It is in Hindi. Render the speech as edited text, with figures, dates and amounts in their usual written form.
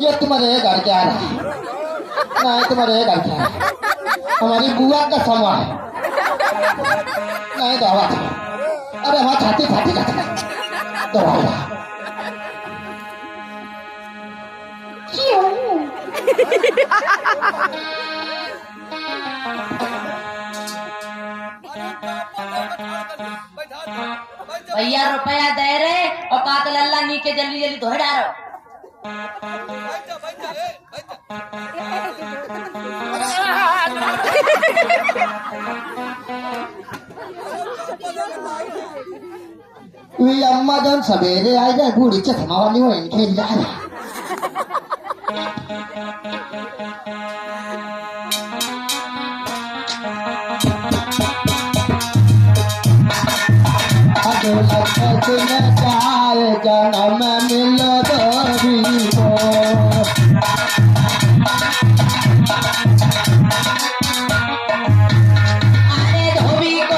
ये तुम्हारे घर क्या है? नहीं तुम्हारे घर क्या है? हमारी बुआ का समय है। नहीं दवा। अरे हमारा छाती छाती जाता है। दवा। भैया रुपया दे रहे और कातल अल्लाह नीचे जल्दी जल्दी धोए डारो। ये अम्मा जन सवेरे आ जाए बूढ़ी चश्मा वाली हो इनके लिए जन्म